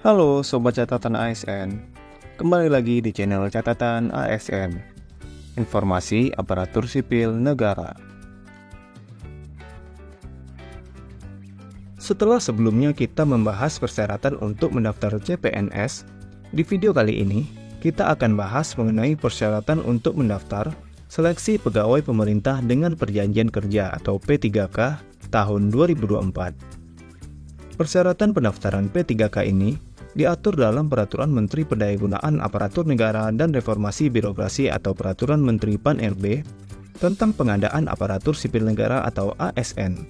Halo Sobat Catatan ASN, kembali lagi di channel Catatan ASN, Informasi Aparatur Sipil Negara. Setelah sebelumnya kita membahas persyaratan untuk mendaftar CPNS, di video kali ini kita akan bahas mengenai persyaratan untuk mendaftar seleksi pegawai pemerintah dengan perjanjian kerja atau P3K tahun 2024. Persyaratan pendaftaran P3K ini diatur dalam Peraturan Menteri Pendayagunaan Aparatur Negara dan Reformasi Birokrasi atau Peraturan Menteri Pan-RB tentang pengadaan aparatur sipil negara atau ASN.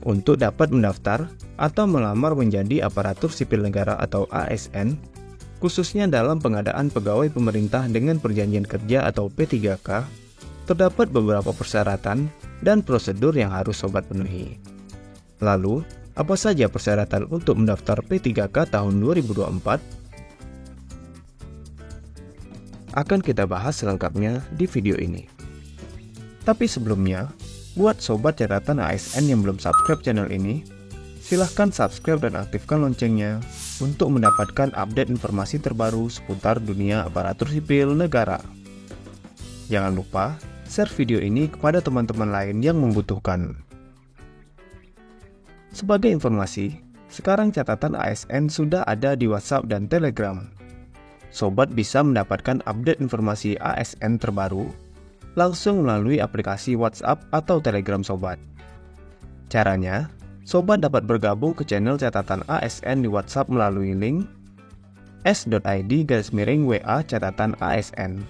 Untuk dapat mendaftar atau melamar menjadi aparatur sipil negara atau ASN, khususnya dalam pengadaan pegawai pemerintah dengan perjanjian kerja atau P3K, terdapat beberapa persyaratan dan prosedur yang harus sobat penuhi. Lalu, apa saja persyaratan untuk mendaftar P3K tahun 2024? Akan kita bahas selengkapnya di video ini. Tapi sebelumnya, buat sobat catatan ASN yang belum subscribe channel ini, silahkan subscribe dan aktifkan loncengnya untuk mendapatkan update informasi terbaru seputar dunia aparatur sipil negara. Jangan lupa share video ini kepada teman-teman lain yang membutuhkan. Sebagai informasi, sekarang catatan ASN sudah ada di WhatsApp dan Telegram. Sobat bisa mendapatkan update informasi ASN terbaru langsung melalui aplikasi WhatsApp atau Telegram sobat. Caranya, sobat dapat bergabung ke channel catatan ASN di WhatsApp melalui link s.id/WA catatan ASN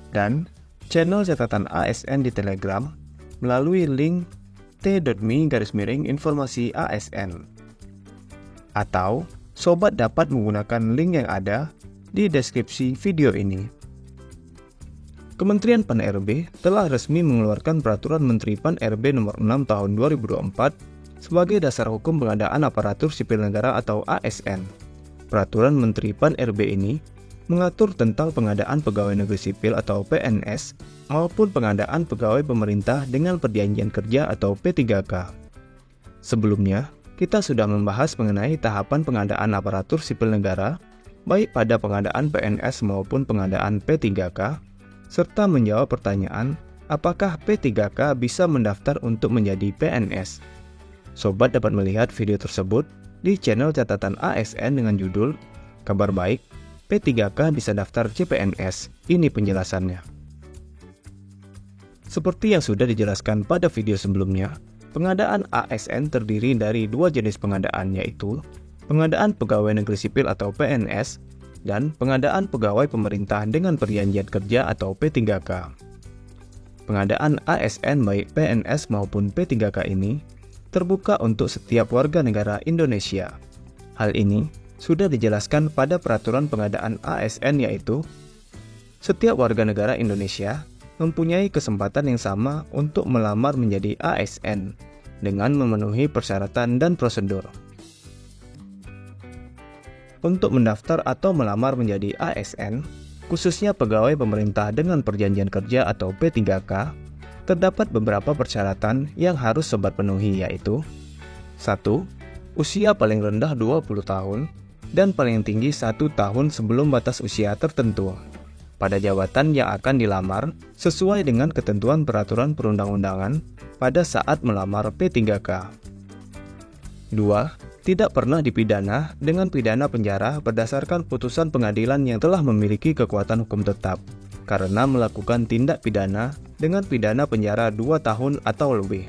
dan channel catatan ASN di Telegram melalui link t.me/informasi ASN. Atau, sobat dapat menggunakan link yang ada di deskripsi video ini. Kementerian Pan-RB telah resmi mengeluarkan Peraturan Menteri Pan-RB Nomor 6 Tahun 2024 sebagai dasar hukum pengadaan aparatur sipil negara atau ASN. Peraturan Menteri Pan-RB ini mengatur tentang pengadaan pegawai negeri sipil atau PNS maupun pengadaan pegawai pemerintah dengan perjanjian kerja atau P3K. Sebelumnya, kita sudah membahas mengenai tahapan pengadaan aparatur sipil negara, baik pada pengadaan PNS maupun pengadaan P3K, serta menjawab pertanyaan apakah P3K bisa mendaftar untuk menjadi PNS. Sobat dapat melihat video tersebut di channel catatan ASN dengan judul Kabar Baik, P3K bisa daftar CPNS. Ini penjelasannya. Seperti yang sudah dijelaskan pada video sebelumnya, pengadaan ASN terdiri dari dua jenis pengadaan, yaitu pengadaan pegawai negeri sipil atau PNS dan pengadaan pegawai pemerintah dengan perjanjian kerja atau P3K. Pengadaan ASN baik PNS maupun P3K ini terbuka untuk setiap warga negara Indonesia. Hal ini sudah dijelaskan pada peraturan pengadaan ASN, yaitu setiap warga negara Indonesia mempunyai kesempatan yang sama untuk melamar menjadi ASN dengan memenuhi persyaratan dan prosedur. Untuk mendaftar atau melamar menjadi ASN, khususnya pegawai pemerintah dengan perjanjian kerja atau P3K, terdapat beberapa persyaratan yang harus sobat penuhi, yaitu 1. Usia paling rendah 20 tahun dan paling tinggi 1 tahun sebelum batas usia tertentu pada jabatan yang akan dilamar sesuai dengan ketentuan peraturan perundang-undangan pada saat melamar P3K. 2. Tidak pernah dipidana dengan pidana penjara berdasarkan putusan pengadilan yang telah memiliki kekuatan hukum tetap karena melakukan tindak pidana dengan pidana penjara 2 tahun atau lebih.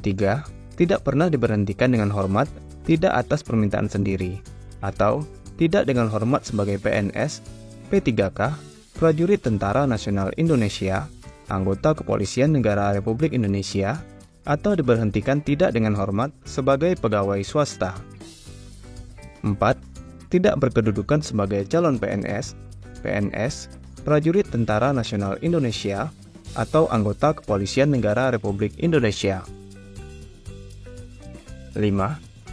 3. Tidak pernah diberhentikan dengan hormat tidak atas permintaan sendiri, atau tidak dengan hormat sebagai PNS, P3K, prajurit Tentara Nasional Indonesia, anggota Kepolisian Negara Republik Indonesia, atau diberhentikan tidak dengan hormat sebagai pegawai swasta. 4. Tidak berkedudukan sebagai calon PNS, PNS, prajurit Tentara Nasional Indonesia, atau anggota Kepolisian Negara Republik Indonesia. 5.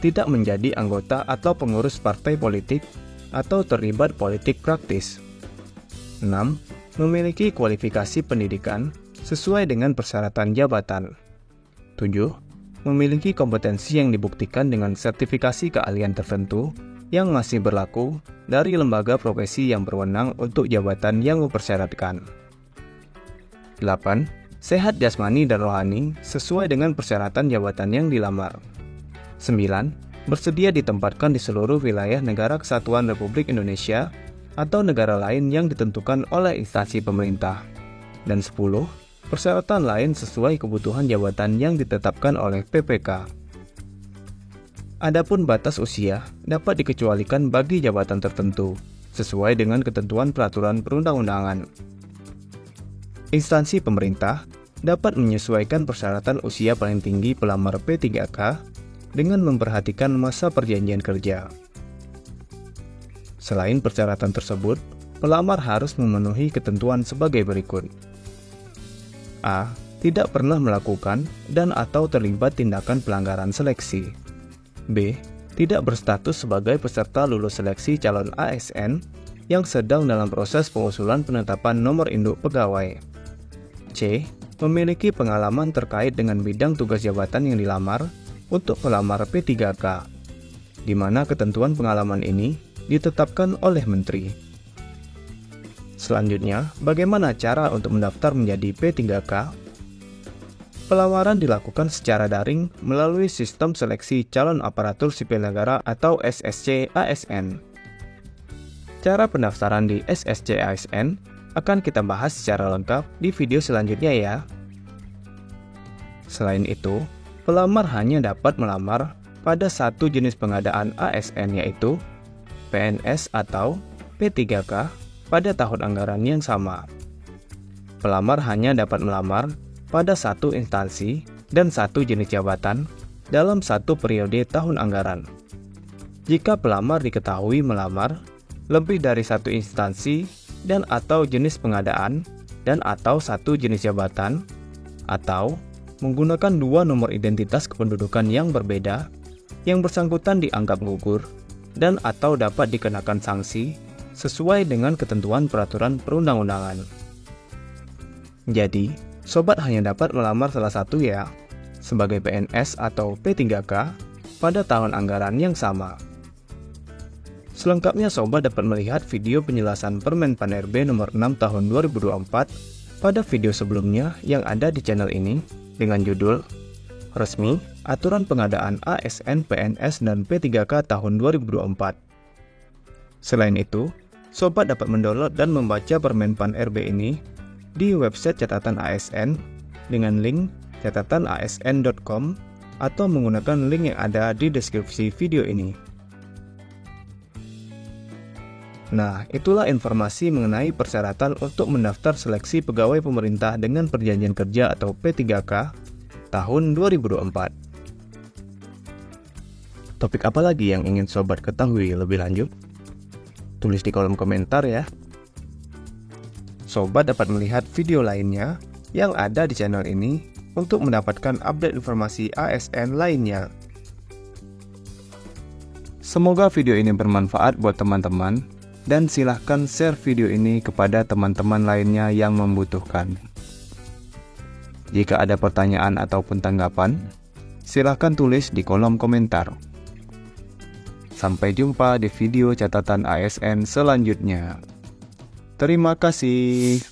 Tidak menjadi anggota atau pengurus partai politik atau terlibat politik praktis. 6. Memiliki kualifikasi pendidikan sesuai dengan persyaratan jabatan. 7. memiliki kompetensi yang dibuktikan dengan sertifikasi keahlian tertentu yang masih berlaku dari lembaga profesi yang berwenang untuk jabatan yang mempersyaratkan. 8. Sehat jasmani dan rohani sesuai dengan persyaratan jabatan yang dilamar. 9. Bersedia ditempatkan di seluruh wilayah Negara Kesatuan Republik Indonesia atau negara lain yang ditentukan oleh instansi pemerintah. Dan 10. Persyaratan lain sesuai kebutuhan jabatan yang ditetapkan oleh PPK. Adapun batas usia dapat dikecualikan bagi jabatan tertentu, sesuai dengan ketentuan peraturan perundang-undangan. Instansi pemerintah dapat menyesuaikan persyaratan usia paling tinggi pelamar P3K dengan memperhatikan masa perjanjian kerja. Selain persyaratan tersebut, pelamar harus memenuhi ketentuan sebagai berikut. A. Tidak pernah melakukan dan atau terlibat tindakan pelanggaran seleksi. B. Tidak berstatus sebagai peserta lulus seleksi calon ASN yang sedang dalam proses pengusulan penetapan nomor induk pegawai. C. Memiliki pengalaman terkait dengan bidang tugas jabatan yang dilamar untuk pelamar P3K, di mana ketentuan pengalaman ini ditetapkan oleh Menteri. Selanjutnya, bagaimana cara untuk mendaftar menjadi P3K? Pelamaran dilakukan secara daring melalui Sistem Seleksi Calon Aparatur Sipil Negara atau SSC ASN. Cara pendaftaran di SSC ASN akan kita bahas secara lengkap di video selanjutnya ya. Selain itu, pelamar hanya dapat melamar pada satu jenis pengadaan ASN yaitu PNS atau P3K pada tahun anggaran yang sama. Pelamar hanya dapat melamar pada satu instansi dan satu jenis jabatan dalam satu periode tahun anggaran. Jika pelamar diketahui melamar lebih dari satu instansi dan atau jenis pengadaan dan atau satu jenis jabatan, atau menggunakan dua nomor identitas kependudukan yang berbeda, yang bersangkutan dianggap gugur dan atau dapat dikenakan sanksi sesuai dengan ketentuan peraturan perundang-undangan. Jadi, sobat hanya dapat melamar salah satu ya, sebagai PNS atau P3K pada tahun anggaran yang sama. Selengkapnya sobat dapat melihat video penjelasan Permen Pan RB nomor 6 tahun 2024 pada video sebelumnya yang ada di channel ini dengan judul Resmi Aturan Pengadaan ASN, PNS, dan P3K tahun 2024. Selain itu, sobat dapat mendownload dan membaca Permen Pan RB ini di website catatan ASN dengan link catatanasn.com atau menggunakan link yang ada di deskripsi video ini. Nah, itulah informasi mengenai persyaratan untuk mendaftar seleksi pegawai pemerintah dengan perjanjian kerja atau P3K tahun 2024. Topik apa lagi yang ingin sobat ketahui lebih lanjut? Tulis di kolom komentar ya. Sobat dapat melihat video lainnya yang ada di channel ini untuk mendapatkan update informasi ASN lainnya. Semoga video ini bermanfaat buat teman-teman dan silahkan share video ini kepada teman-teman lainnya yang membutuhkan. Jika ada pertanyaan ataupun tanggapan, silahkan tulis di kolom komentar. Sampai jumpa di video catatan ASN selanjutnya. Terima kasih.